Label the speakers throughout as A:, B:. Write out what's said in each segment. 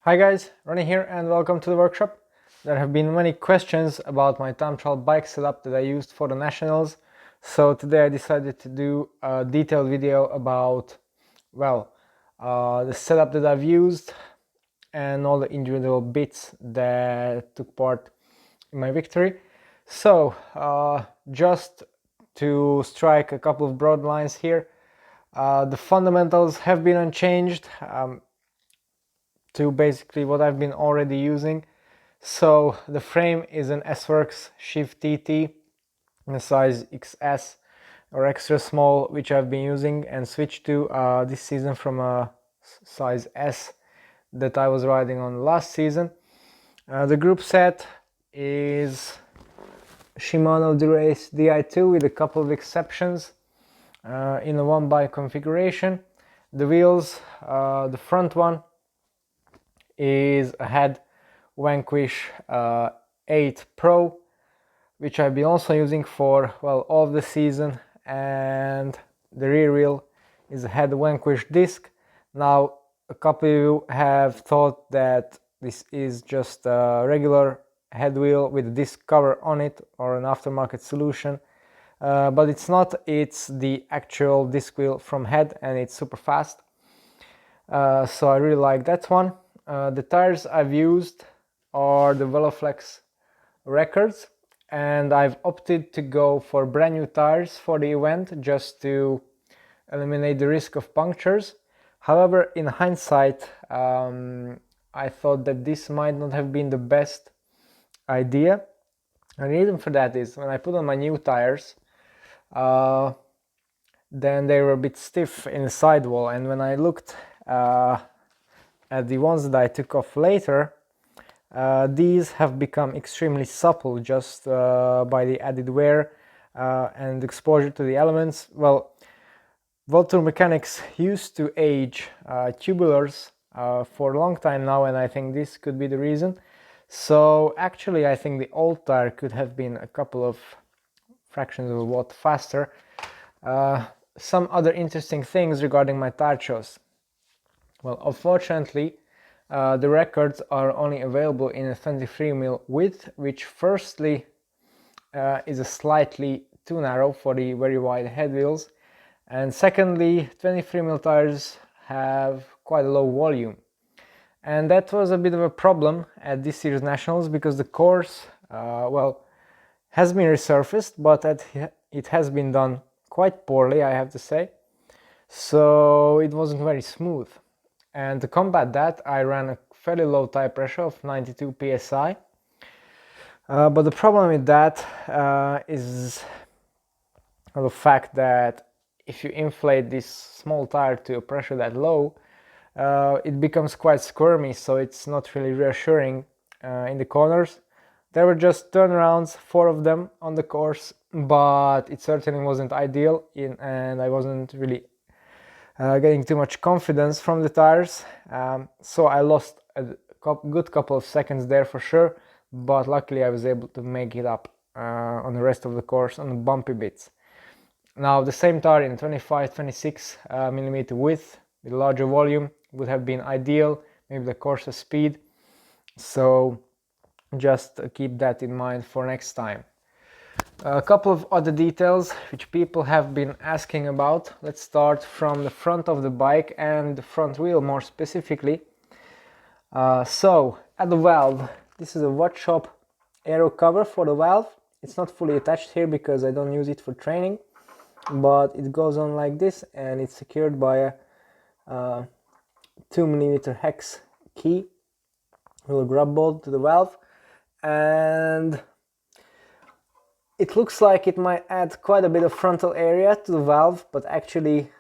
A: Hi guys, Ronnie here and welcome to the workshop. There have been many questions about my time trial bike setup that I used for the Nationals. So today I decided to do a detailed video about, the setup that I've used and all the individual bits that took part in my victory. So just to strike a couple of broad lines here, the fundamentals have been unchanged. To basically what I've been already using. So the frame is an S-Works Shift TT in a size XS or extra small, which I've been using and switched to this season from a size S that I was riding on last season. The group set is Shimano Dura-Ace Di2 with a couple of exceptions in a one bike configuration. The wheels, the front one is a Head Vanquish 8 Pro, which I've been also using for all of the season, and the rear wheel is a Head Vanquish disc. Now a couple of you have thought that this is just a regular head wheel with a disc cover on it or an aftermarket solution, but it's not. It's the actual disc wheel from Head and it's super fast, so I really like that one. The tires I've used are the Veloflex Records, and I've opted to go for brand new tires for the event just to eliminate the risk of punctures. However, in hindsight, I thought that this might not have been the best idea. And the reason for that is when I put on my new tires, then they were a bit stiff in the sidewall, and when I looked at the ones that I took off later, these have become extremely supple just by the added wear and exposure to the elements. Well, World Mechanics used to age tubulars for a long time now, and I think this could be the reason. So actually I think the old tire could have been a couple of fractions of a watt faster. Some other interesting things regarding my tire choice. Well, unfortunately, the records are only available in a 23mm width, which firstly is a slightly too narrow for the very wide head wheels, and secondly, 23mm tires have quite a low volume. And that was a bit of a problem at this year's Nationals because the course, has been resurfaced, but it has been done quite poorly, I have to say. So it wasn't very smooth. And to combat that, I ran a fairly low tire pressure of 92 psi. But the problem with that is the fact that if you inflate this small tire to a pressure that low, it becomes quite squirmy, so it's not really reassuring in the corners. There were just turnarounds, 4 of them on the course, but it certainly wasn't ideal, and I wasn't really getting too much confidence from the tires, so I lost a good couple of seconds there for sure, but luckily I was able to make it up on the rest of the course on the bumpy bits. Now the same tire in 25-26mm width with larger volume would have been ideal, maybe the course speed, so just keep that in mind for next time. A couple of other details which people have been asking about. Let's start from the front of the bike and the front wheel more specifically. So at the valve, this is a Watchshop aero cover for the valve. It's not fully attached here because I don't use it for training, but it goes on like this and it's secured by a 2mm hex key, little grub bolt to the valve, and it looks like it might add quite a bit of frontal area to the valve, but actually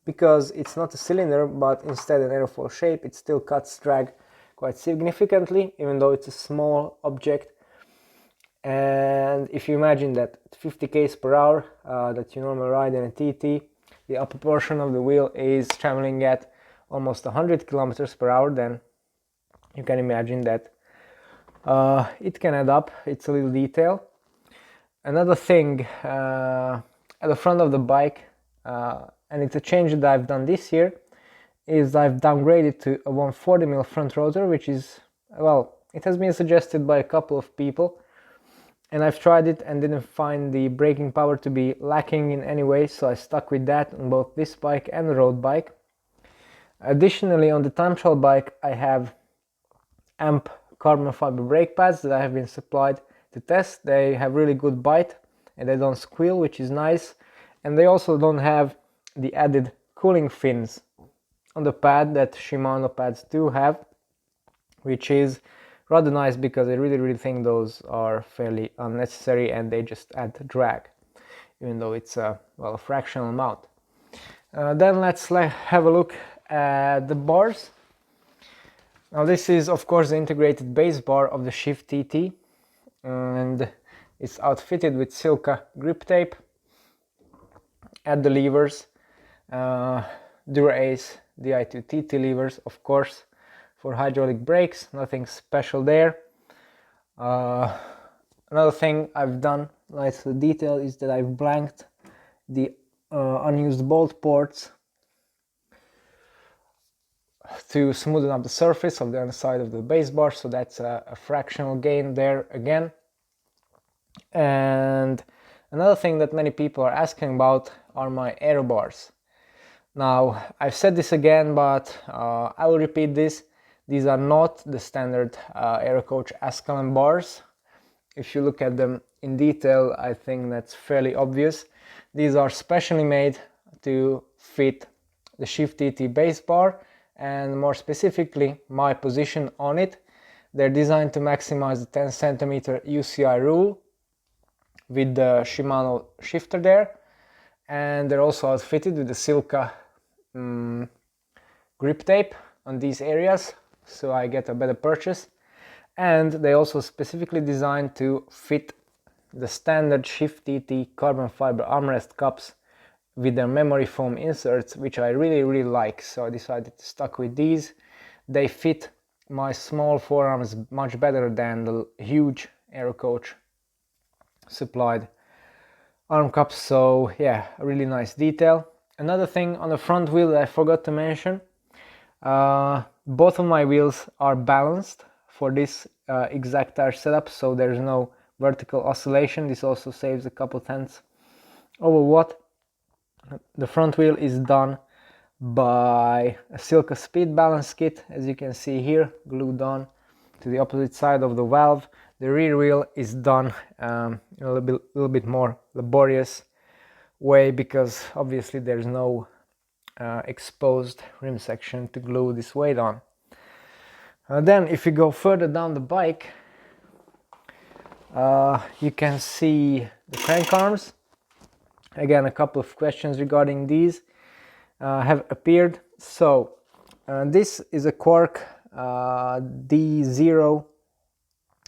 A: because it's not a cylinder but instead an aerofoil shape, it still cuts drag quite significantly, even though it's a small object. And if you imagine that 50 km/h that you normally ride in a TT, the upper portion of the wheel is traveling at almost 100 km/h, then you can imagine that it can add up. It's a little detail. Another thing at the front of the bike, and it's a change that I've done this year, is I've downgraded to a 140mm front rotor, which is, well, it has been suggested by a couple of people, and I've tried it and didn't find the braking power to be lacking in any way, so I stuck with that on both this bike and the road bike. Additionally, on the time trial bike, I have AMP carbon fiber brake pads that I have been supplied to test. They have really good bite and they don't squeal, which is nice, and they also don't have the added cooling fins on the pad that Shimano pads do have, which is rather nice because I really think those are fairly unnecessary and they just add drag, even though it's a fractional amount. Then let's have a look at the bars. Now this is of course the integrated base bar of the Shift TT, and it's outfitted with silica grip tape at the levers, Dura-Ace Di2TT levers, of course, for hydraulic brakes. Nothing special there. Another thing I've done, nice detail, is that I've blanked the unused bolt ports to smoothen up the surface of the underside of the base bar, so that's a fractional gain there again. And another thing that many people are asking about are my aero bars. Now, I've said this again, but I will repeat this. These are not the standard Aerocoach Ascalon bars. If you look at them in detail, I think that's fairly obvious. These are specially made to fit the Shift TT base bar, and more specifically my position on it. They're designed to maximize the 10 cm UCI rule with the Shimano shifter there, and they're also outfitted with the silica grip tape on these areas, so I get a better purchase. And they also specifically designed to fit the standard Shift TT carbon fiber armrest cups with their memory foam inserts, which I really like, so I decided to stick with these. They fit my small forearms much better than the huge Aerocoach supplied arm cups, so yeah, a really nice detail. Another thing on the front wheel that I forgot to mention, both of my wheels are balanced for this exact tire setup, so there's no vertical oscillation. This also saves a couple tenths over watt. The front wheel is done by a silica speed balance kit, as you can see here, glued on to the opposite side of the valve. The rear wheel is done in a little bit more laborious way, because obviously there's no exposed rim section to glue this weight on. Then if you go further down the bike, you can see the crank arms. Again, a couple of questions regarding these have appeared. So this is a Quark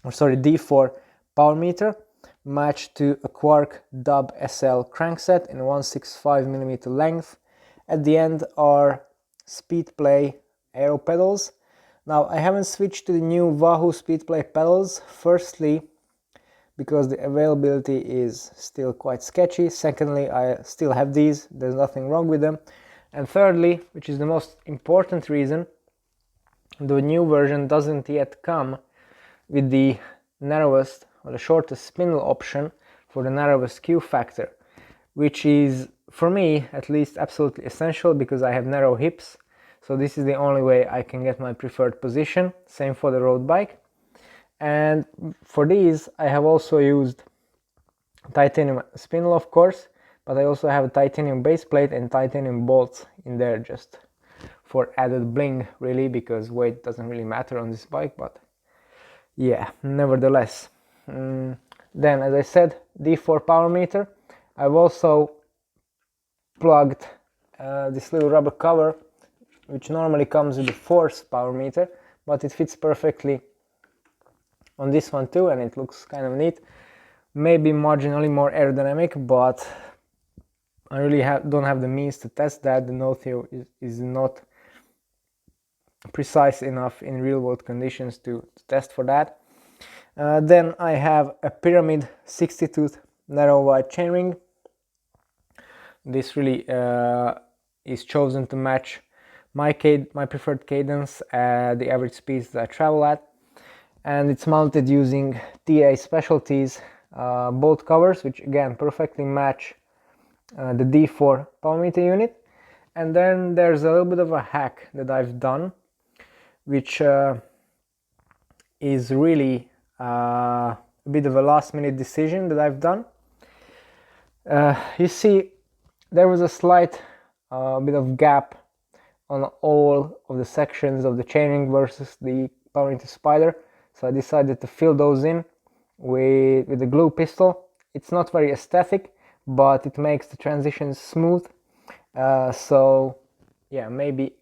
A: D4 power meter matched to a Quark Dub SL crankset in 165mm length. At the end are Speedplay aero pedals. Now I haven't switched to the new Wahoo Speedplay pedals, firstly because the availability is still quite sketchy. Secondly, I still have these, there's nothing wrong with them. And thirdly, which is the most important reason, the new version doesn't yet come with the narrowest or the shortest spindle option for the narrowest Q factor, which is, for me at least, absolutely essential because I have narrow hips. So this is the only way I can get my preferred position. Same for the road bike. And for these I have also used titanium spindle, of course, but I also have a titanium base plate and titanium bolts in there just for added bling, really, because weight doesn't really matter on this bike, but yeah, nevertheless. Then, as I said, D4 power meter. I've also plugged this little rubber cover, which normally comes with the Force power meter, but it fits perfectly on this one too, and it looks kind of neat. Maybe marginally more aerodynamic, but I really don't have the means to test that. The Nothio is not precise enough in real world conditions to test for that. Then I have a Pyramid 60-tooth narrow wide chainring. This really is chosen to match my preferred cadence at the average speeds that I travel at. And it's mounted using TA Specialties bolt covers, which again perfectly match the D4 power meter unit. And then there's a little bit of a hack that I've done, which is really a bit of a last minute decision that I've done. You see, there was a slight bit of gap on all of the sections of the chainring versus the power meter spider, so I decided to fill those in with the glue pistol. It's not very aesthetic, but it makes the transitions smooth. So yeah, maybe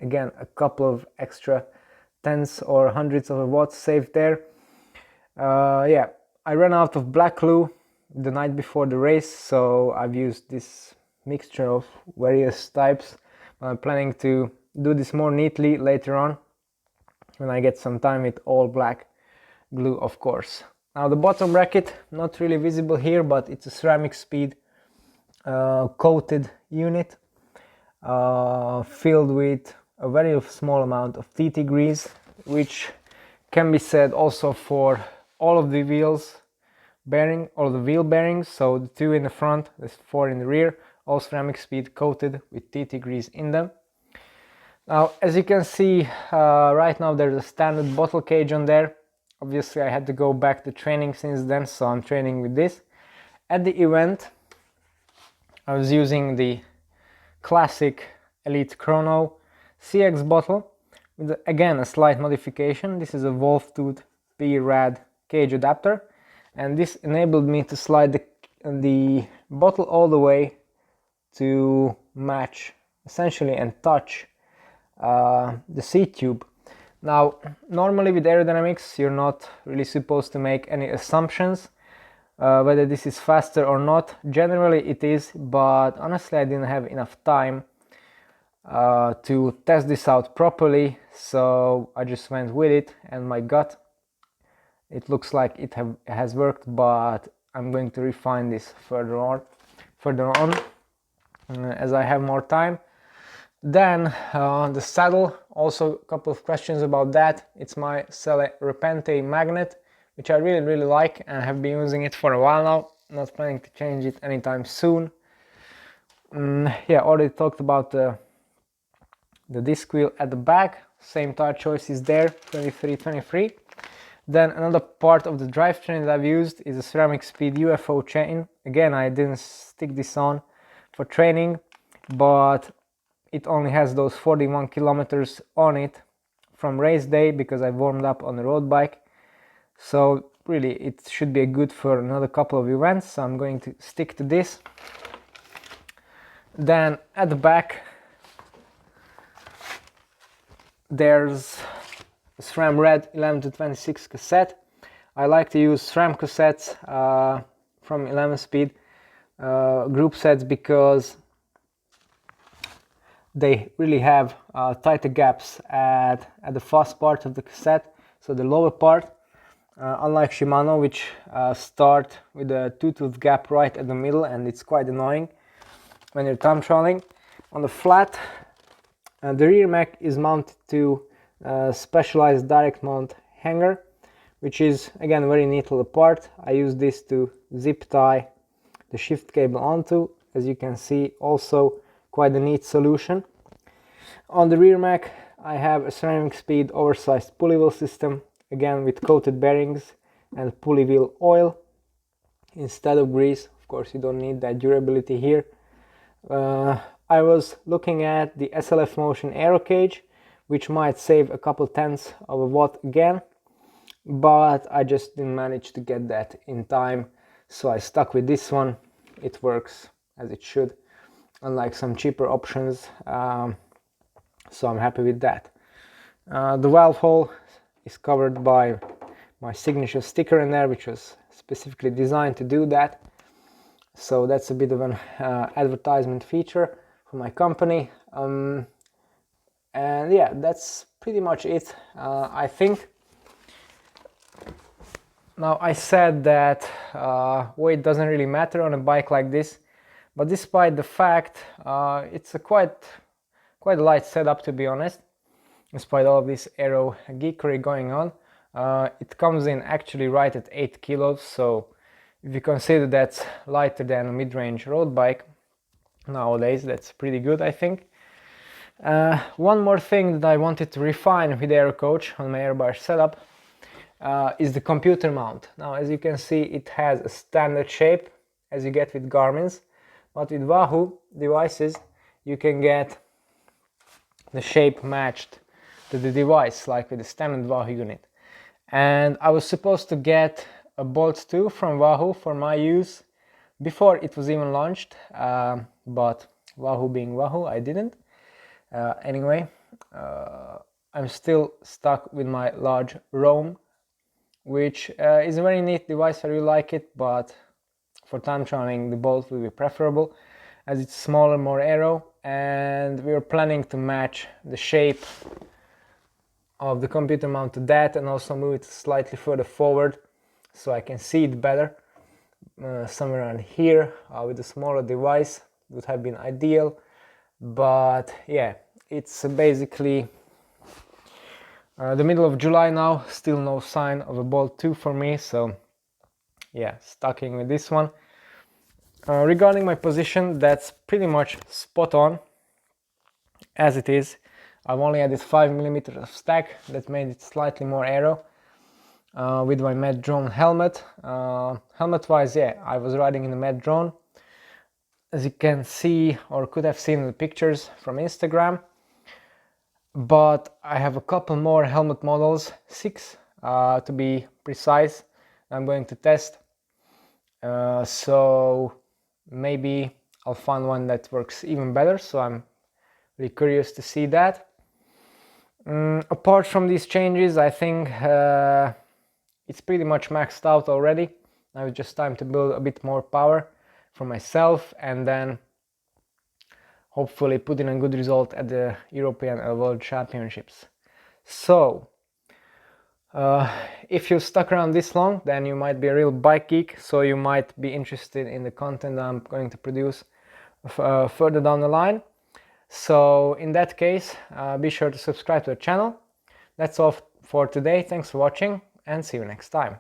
A: again a couple of extra tens or hundreds of watts saved there. Yeah, I ran out of black glue the night before the race, so I've used this mixture of various types. I'm planning to do this more neatly later on when I get some time with all black glue, of course. Now the bottom bracket, not really visible here, but it's a ceramic speed coated unit filled with a very small amount of TT grease, which can be said also for all of the wheels bearing, all the wheel bearings. So the 2 in the front, there's 4 in the rear, all ceramic speed coated with TT grease in them. Now, as you can see, right now there's a standard bottle cage on there. Obviously I had to go back to training since then, so I'm training with this. At the event I was using the classic Elite Chrono CX bottle with again a slight modification. This is a wolf tooth P-rad cage adapter, and this enabled me to slide the bottle all the way to match essentially and touch the seat tube. Now, normally with aerodynamics you're not really supposed to make any assumptions whether this is faster or not. Generally it is, but honestly I didn't have enough time to test this out properly, so I just went with it, and my gut, it looks like it has worked, but I'm going to refine this further on as I have more time. Then the saddle, also a couple of questions about that. It's my Selle Repente magnet, which I really like and have been using it for a while now. Not planning to change it anytime soon. Yeah, already talked about the disc wheel at the back. Same tire choices there, 23. Then another part of the drivetrain that I've used is a ceramic speed UFO chain. Again, I didn't stick this on for training, but it only has those 41 kilometers on it from race day because I warmed up on the road bike. So really it should be good for another couple of events, so I'm going to stick to this. Then at the back there's a SRAM Red 11 to 26 cassette. I like to use SRAM cassettes from 11 speed group sets because they really have tighter gaps at the fast part of the cassette, so the lower part, unlike Shimano, which start with a 2-tooth gap right at the middle, and it's quite annoying when you're time trialing. On the flat, the rear mech is mounted to a specialized direct mount hanger, which is again a very neat little part. I use this to zip tie the shift cable onto. As you can see, also quite a neat solution. On the rear mech I have a ceramic speed oversized pulley wheel system, again with coated bearings and pulley wheel oil instead of grease. Of course you don't need that durability here. I was looking at the SLF Motion Aero cage, which might save a couple tenths of a watt again, but I just didn't manage to get that in time, so I stuck with this one. It works as it should, unlike some cheaper options, so I'm happy with that. The valve hole is covered by my signature sticker in there, which was specifically designed to do that, so that's a bit of an advertisement feature for my company. And yeah, that's pretty much it, I think. Now, I said that weight doesn't really matter on a bike like this, but despite the fact it's a quite quite a light setup, to be honest, despite all of this aero geekery going on. It comes in actually right at 8 kilos, so if you consider that's lighter than a mid-range road bike nowadays, that's pretty good, I think. One more thing that I wanted to refine with AeroCoach on my airbar setup is the computer mount. Now, as you can see, it has a standard shape as you get with Garmin's, but with Wahoo devices you can get the shape matched to the device, like with the standard Wahoo unit. And I was supposed to get a Bolt 2 from Wahoo for my use before it was even launched, but Wahoo being Wahoo, I didn't. Anyway, I'm still stuck with my large Roam, which is a very neat device. I really like it, but for time traveling the Bolt will be preferable as it's smaller, more aero, and we were planning to match the shape of the computer mount to that and also move it slightly further forward so I can see it better. Somewhere around here with a smaller device would have been ideal, but yeah, it's basically the middle of July now, still no sign of a Bolt 2 for me, so yeah, sticking with this one. Regarding my position, that's pretty much spot on as it is. I've only added 5mm of stack that made it slightly more aero with my Med Drone helmet. Helmet wise, yeah, I was riding in the Med Drone, as you can see or could have seen in the pictures from Instagram, but I have a couple more helmet models, 6 to be precise, I'm going to test, so maybe I'll find one that works even better, so I'm really curious to see that. Apart from these changes, I think it's pretty much maxed out already. Now it's just time to build a bit more power for myself and then hopefully put in a good result at the European and World Championships. So if you stuck around this long, then you might be a real bike geek, so you might be interested in the content I'm going to produce further down the line. So in that case, be sure to subscribe to the channel. That's all for today. Thanks for watching and see you next time.